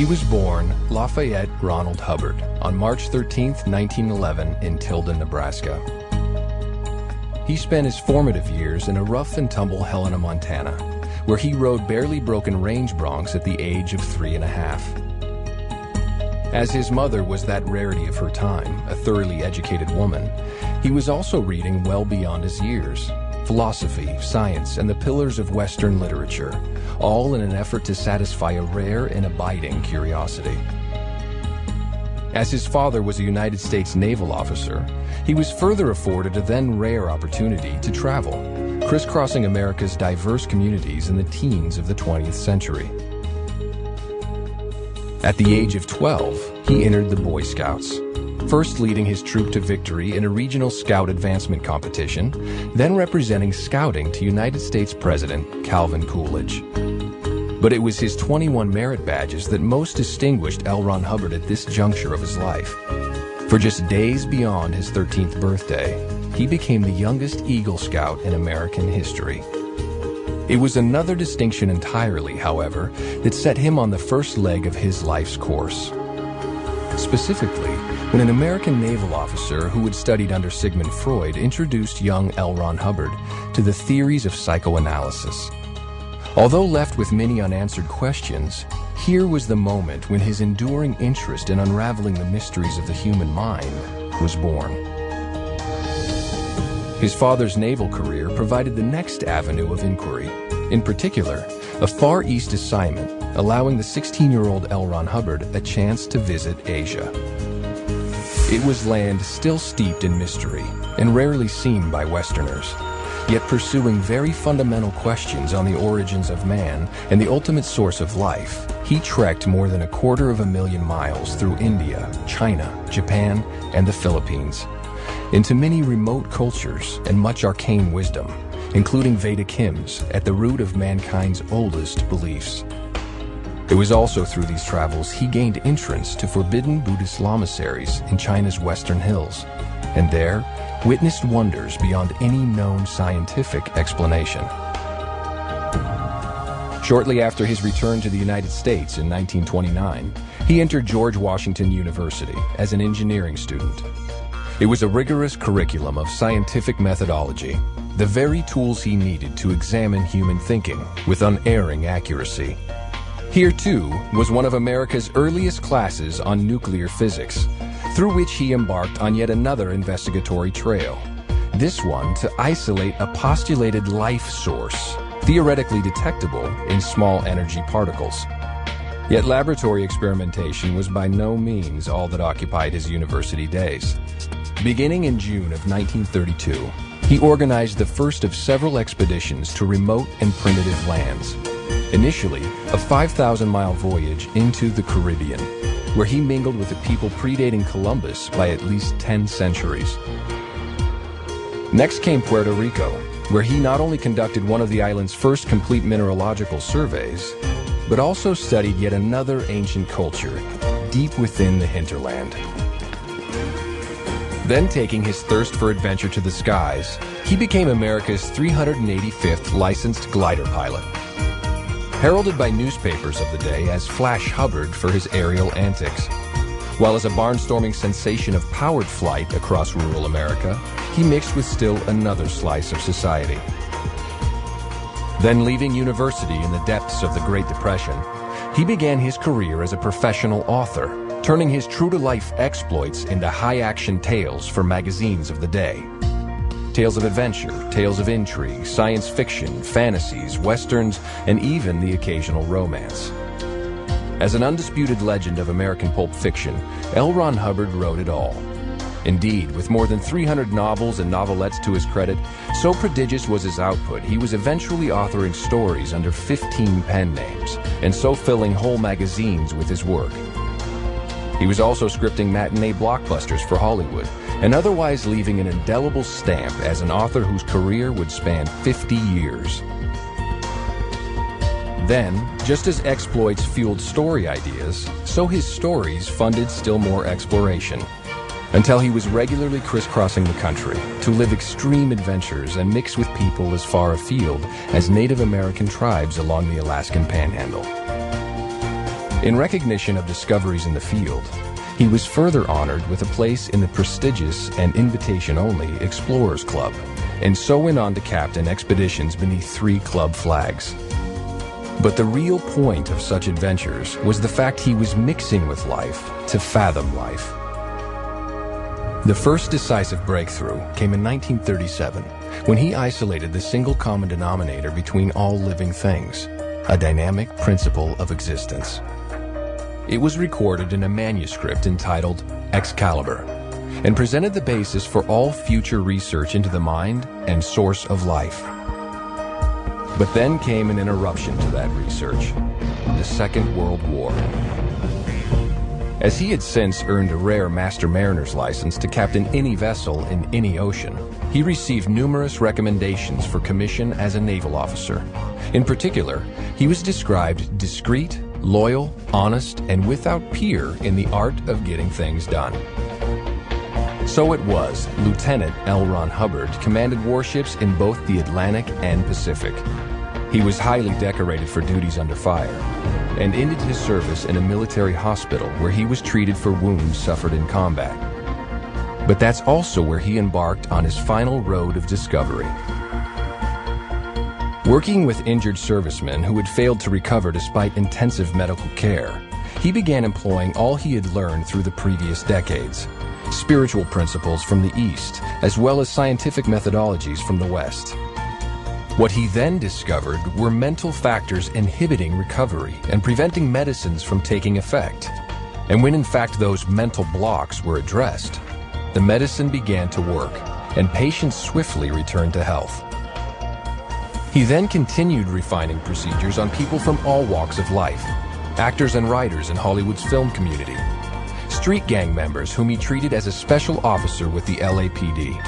He was born Lafayette Ronald Hubbard on March 13, 1911 in Tilden, Nebraska. He spent his formative years in a rough-and-tumble Helena, Montana, where he rode barely broken range broncs at the age of 3½. As his mother was that rarity of her time, a thoroughly educated woman, he was also reading well beyond his years. Philosophy, science, and the pillars of Western literature, all in an effort to satisfy a rare and abiding curiosity. As his father was a United States naval officer, he was further afforded a then rare opportunity to travel, crisscrossing America's diverse communities in the teens of the 20th century. At the age of 12, he entered the Boy Scouts, first leading his troop to victory in a regional scout advancement competition, then representing scouting to United States President Calvin Coolidge. But it was his 21 merit badges that most distinguished L. Ron Hubbard at this juncture of his life. For just days beyond his 13th birthday, he became the youngest Eagle Scout in American history. It was another distinction entirely, however, that set him on the first leg of his life's course. Specifically, when an American naval officer who had studied under Sigmund Freud introduced young L. Ron Hubbard to the theories of psychoanalysis. Although left with many unanswered questions, here was the moment when his enduring interest in unraveling the mysteries of the human mind was born. His father's naval career provided the next avenue of inquiry, in particular, a Far East assignment allowing the 16-year-old L. Ron Hubbard a chance to visit Asia. It was land still steeped in mystery and rarely seen by Westerners, yet pursuing very fundamental questions on the origins of man and the ultimate source of life. He trekked more than 250,000 miles through India, China, Japan, and the Philippines, into many remote cultures and much arcane wisdom, including Vedic hymns at the root of mankind's oldest beliefs. It was also through these travels he gained entrance to forbidden Buddhist lamaseries in China's western hills, and there witnessed wonders beyond any known scientific explanation. Shortly after his return to the United States in 1929, he entered George Washington University as an engineering student. It was a rigorous curriculum of scientific methodology, the very tools he needed to examine human thinking with unerring accuracy. Here, too, was one of America's earliest classes on nuclear physics, through which he embarked on yet another investigatory trail, this one to isolate a postulated life source, theoretically detectable in small energy particles. Yet laboratory experimentation was by no means all that occupied his university days. Beginning in June of 1932, he organized the first of several expeditions to remote and primitive lands. Initially, a 5,000-mile voyage into the Caribbean, where he mingled with a people predating Columbus by at least 10 centuries. Next came Puerto Rico, where he not only conducted one of the island's first complete mineralogical surveys, but also studied yet another ancient culture deep within the hinterland. Then, taking his thirst for adventure to the skies, he became America's 385th licensed glider pilot. Heralded by newspapers of the day as Flash Hubbard for his aerial antics. While as a barnstorming sensation of powered flight across rural America, he mixed with still another slice of society. Then, leaving university in the depths of the Great Depression, he began his career as a professional author, turning his true-to-life exploits into high-action tales for magazines of the day. Tales of adventure, tales of intrigue, science fiction, fantasies, westerns, and even the occasional romance. As an undisputed legend of American pulp fiction, L. Ron Hubbard wrote it all. Indeed, with more than 300 novels and novelettes to his credit, so prodigious was his output, he was eventually authoring stories under 15 pen names, and so filling whole magazines with his work. He was also scripting matinee blockbusters for Hollywood, and otherwise leaving an indelible stamp as an author whose career would span 50 years. Then, just as exploits fueled story ideas, so his stories funded still more exploration, until he was regularly crisscrossing the country to live extreme adventures and mix with people as far afield as Native American tribes along the Alaskan Panhandle. In recognition of discoveries in the field, he was further honored with a place in the prestigious and invitation-only Explorers Club, and so went on to captain expeditions beneath 3 club flags. But the real point of such adventures was the fact he was mixing with life to fathom life. The first decisive breakthrough came in 1937, when he isolated the single common denominator between all living things, a dynamic principle of existence. It was recorded in a manuscript entitled Excalibur, and presented the basis for all future research into the mind and source of life. But then came an interruption to that research, the Second World War. As he had since earned a rare Master Mariner's license to captain any vessel in any ocean, he received numerous recommendations for commission as a naval officer. In particular, he was described discreet, loyal, honest, and without peer in the art of getting things done. So it was, Lieutenant L. Ron Hubbard commanded warships in both the Atlantic and Pacific. He was highly decorated for duties under fire, and ended his service in a military hospital where he was treated for wounds suffered in combat. But that's also where he embarked on his final road of discovery. Working with injured servicemen who had failed to recover despite intensive medical care, he began employing all he had learned through the previous decades, spiritual principles from the East, as well as scientific methodologies from the West. What he then discovered were mental factors inhibiting recovery and preventing medicines from taking effect. And when in fact those mental blocks were addressed, the medicine began to work, and patients swiftly returned to health. He then continued refining procedures on people from all walks of life, actors and writers in Hollywood's film community, street gang members whom he treated as a special officer with the LAPD,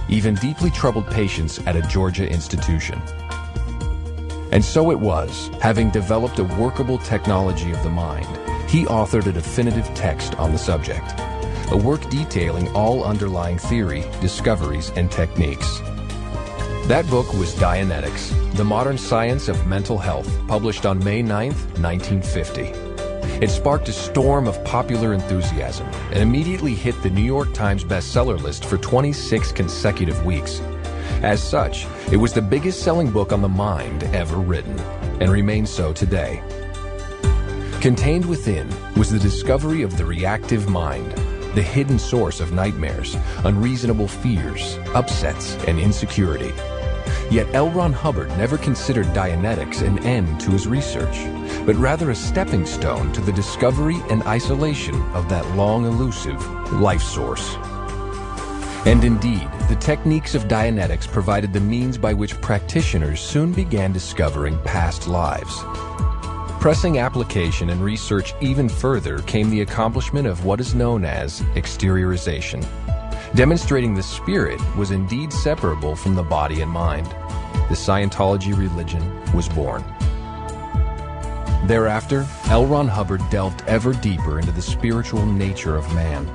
even deeply troubled patients at a Georgia institution. And so it was, having developed a workable technology of the mind, he authored a definitive text on the subject, a work detailing all underlying theory, discoveries, and techniques. That book was Dianetics, The Modern Science of Mental Health, published on May 9, 1950. It sparked a storm of popular enthusiasm and immediately hit the New York Times bestseller list for 26 consecutive weeks. As such, it was the biggest-selling book on the mind ever written, and remains so today. Contained within was the discovery of the reactive mind, the hidden source of nightmares, unreasonable fears, upsets, and insecurity. Yet L. Ron Hubbard never considered Dianetics an end to his research, but rather a stepping stone to the discovery and isolation of that long elusive life source. And indeed, the techniques of Dianetics provided the means by which practitioners soon began discovering past lives. Pressing application and research even further came the accomplishment of what is known as exteriorization, demonstrating the spirit was indeed separable from the body and mind. The Scientology religion was born. Thereafter, L. Ron Hubbard delved ever deeper into the spiritual nature of man,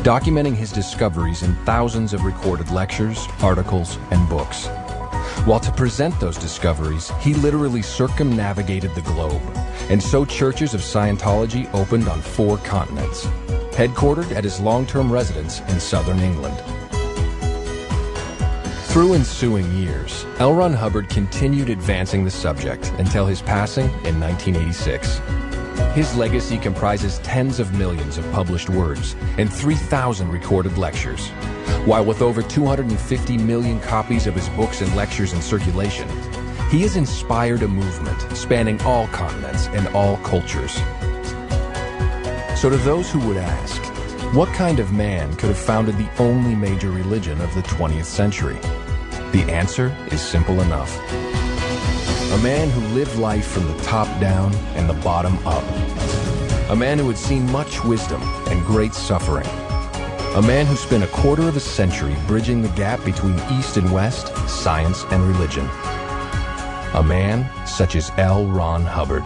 documenting his discoveries in thousands of recorded lectures, articles, and books. While to present those discoveries, he literally circumnavigated the globe, and so churches of Scientology opened on 4 continents, headquartered at his long-term residence in southern England. Through ensuing years, L. Ron Hubbard continued advancing the subject until his passing in 1986. His legacy comprises tens of millions of published words and 3,000 recorded lectures, while with over 250 million copies of his books and lectures in circulation, he has inspired a movement spanning all continents and all cultures. So to those who would ask, what kind of man could have founded the only major religion of the 20th century? The answer is simple enough. A man who lived life from the top down and the bottom up. A man who had seen much wisdom and great suffering. A man who spent a quarter of a century bridging the gap between East and West, science and religion. A man such as L. Ron Hubbard.